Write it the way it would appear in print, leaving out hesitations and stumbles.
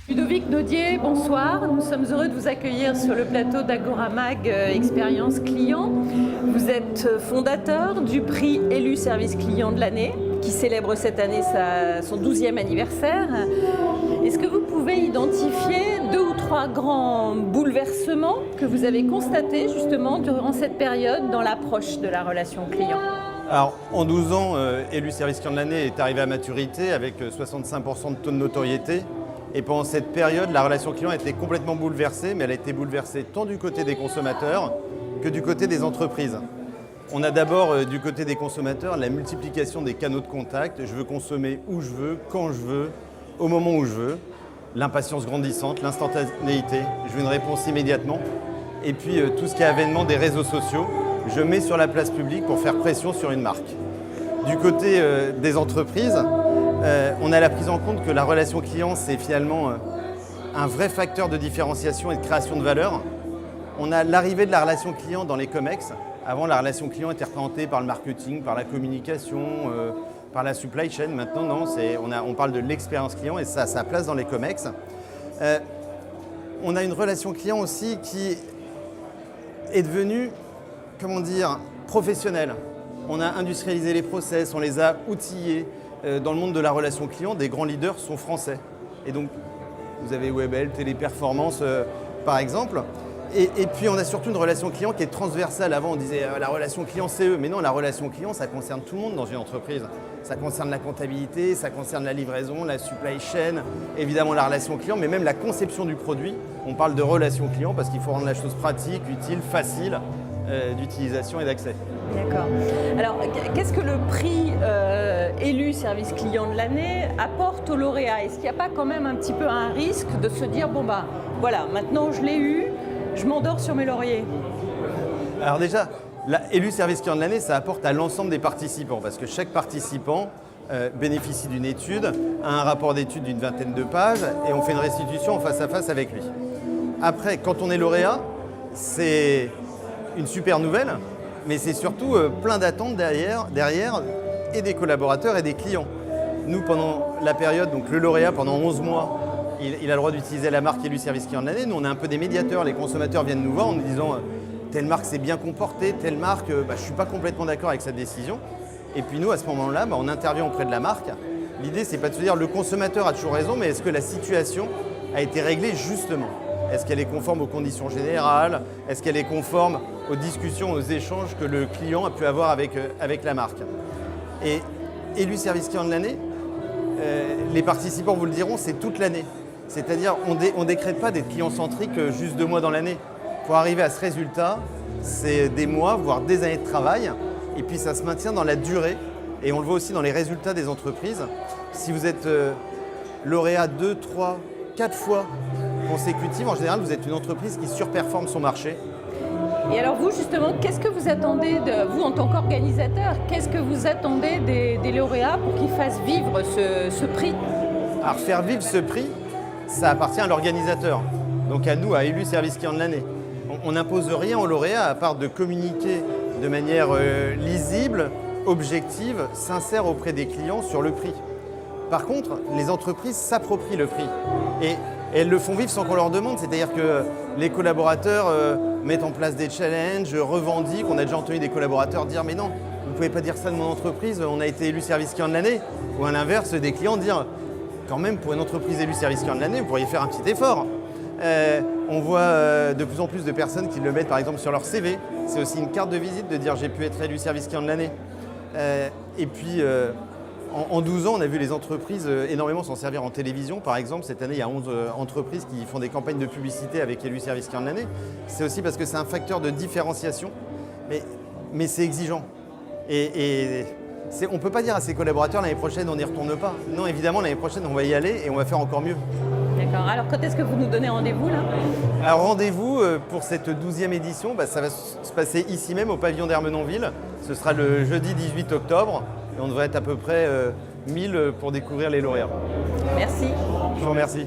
Ludovic Naudier, bonsoir. Nous sommes heureux de vous accueillir sur le plateau d'Agora-Mag Expérience Client. Vous êtes fondateur du prix élu service client de l'année, qui célèbre cette année son 12e anniversaire. Est-ce que vous pouvez identifier 2 ou 3 grands bouleversements que vous avez constatés justement durant cette période dans l'approche de la relation client ? Alors, en 12 ans, élu service client de l'année est arrivé à maturité avec 65% de taux de notoriété. Et pendant cette période, la relation client a été complètement bouleversée, mais elle a été bouleversée tant du côté des consommateurs que du côté des entreprises. On a d'abord, du côté des consommateurs, la multiplication des canaux de contact. Je veux consommer où je veux, quand je veux, au moment où je veux. L'impatience grandissante, l'instantanéité. Je veux une réponse immédiatement. Et puis, tout ce qui est avènement des réseaux sociaux. Je mets sur la place publique pour faire pression sur une marque. Du côté des entreprises, on a la prise en compte que la relation client, c'est finalement un vrai facteur de différenciation et de création de valeur. On a l'arrivée de la relation client dans les COMEX. Avant, la relation client était représentée par le marketing, par la communication, par la supply chain. Maintenant, non, on parle de l'expérience client et ça a sa place dans les COMEX. On a une relation client aussi qui est devenue, professionnelle. On a industrialisé les process, on les a outillés. Dans le monde de la relation client, des grands leaders sont français. Et donc, vous avez Webhelp, Téléperformance, par exemple. Et puis, on a surtout une relation client qui est transversale. Avant, on disait la relation client, c'est eux. Mais non, la relation client, ça concerne tout le monde dans une entreprise. Ça concerne la comptabilité, ça concerne la livraison, la supply chain, évidemment la relation client, mais même la conception du produit. On parle de relation client parce qu'il faut rendre la chose pratique, utile, facile d'utilisation et d'accès. D'accord. Alors, qu'est-ce que le prix élu service client de l'année apporte aux lauréats ? Est-ce qu'il n'y a pas quand même un petit peu un risque de se dire, bon bah voilà, maintenant je l'ai eu, je m'endors sur mes lauriers ? Alors déjà, élu service client de l'année, ça apporte à l'ensemble des participants parce que chaque participant bénéficie d'une étude, a un rapport d'étude d'une 20aine de pages et on fait une restitution en face à face avec lui. Après, quand on est lauréat, c'est une super nouvelle, mais c'est surtout plein d'attentes derrière et des collaborateurs et des clients. Nous, pendant la période, donc le lauréat, pendant 11 mois, il a le droit d'utiliser la marque élu service client de l'année. Nous, on est un peu des médiateurs. Les consommateurs viennent nous voir en nous disant telle marque s'est bien comportée, telle marque, je ne suis pas complètement d'accord avec cette décision. Et puis nous, à ce moment-là, on intervient auprès de la marque. L'idée, c'est pas de se dire le consommateur a toujours raison, mais est-ce que la situation a été réglée justement ? Est-ce qu'elle est conforme aux conditions générales ? Est-ce qu'elle est conforme aux discussions, aux échanges que le client a pu avoir avec la marque ? Et élu service client de l'année, les participants vous le diront, c'est toute l'année. C'est-à-dire, on ne décrète pas d'être client-centrique juste 2 mois dans l'année. Pour arriver à ce résultat, c'est des mois, voire des années de travail. Et puis ça se maintient dans la durée. Et on le voit aussi dans les résultats des entreprises. Si vous êtes lauréat 2, 3, 4 fois consécutives, en général, vous êtes une entreprise qui surperforme son marché. Et alors vous, justement, qu'est-ce que vous attendez, vous en tant qu'organisateur, qu'est-ce que vous attendez des lauréats pour qu'ils fassent vivre ce prix ? Alors faire vivre ce prix, ça appartient à l'organisateur. Donc à nous, à élu service client de l'année. On n'impose rien aux lauréats à part de communiquer de manière lisible, objective, sincère auprès des clients sur le prix. Par contre, les entreprises s'approprient le prix et elles le font vivre sans qu'on leur demande. C'est-à-dire que les collaborateurs mettent en place des challenges, revendiquent. On a déjà entendu des collaborateurs dire « mais non, vous ne pouvez pas dire ça de mon entreprise, on a été élu service client de l'année ». Ou à l'inverse, des clients dire « quand même, pour une entreprise élue service client de l'année, vous pourriez faire un petit effort ». On voit de plus en plus de personnes qui le mettent par exemple sur leur CV. C'est aussi une carte de visite de dire « j'ai pu être élu service client de l'année ». Et puis, en 12 ans, on a vu les entreprises énormément s'en servir en télévision. Par exemple, cette année, il y a 11 entreprises qui font des campagnes de publicité avec élu service client de l'année. C'est aussi parce que c'est un facteur de différenciation, mais c'est exigeant. Et on ne peut pas dire à ses collaborateurs l'année prochaine, on n'y retourne pas. Non, évidemment, l'année prochaine, on va y aller et on va faire encore mieux. D'accord. Alors, quand est-ce que vous nous donnez rendez-vous là ? Alors, rendez-vous pour cette 12e édition, ça va se passer ici même au pavillon d'Ermenonville. Ce sera le jeudi 18 octobre et on devrait être à peu près 1000 pour découvrir les lauréats. Merci. Je vous remercie.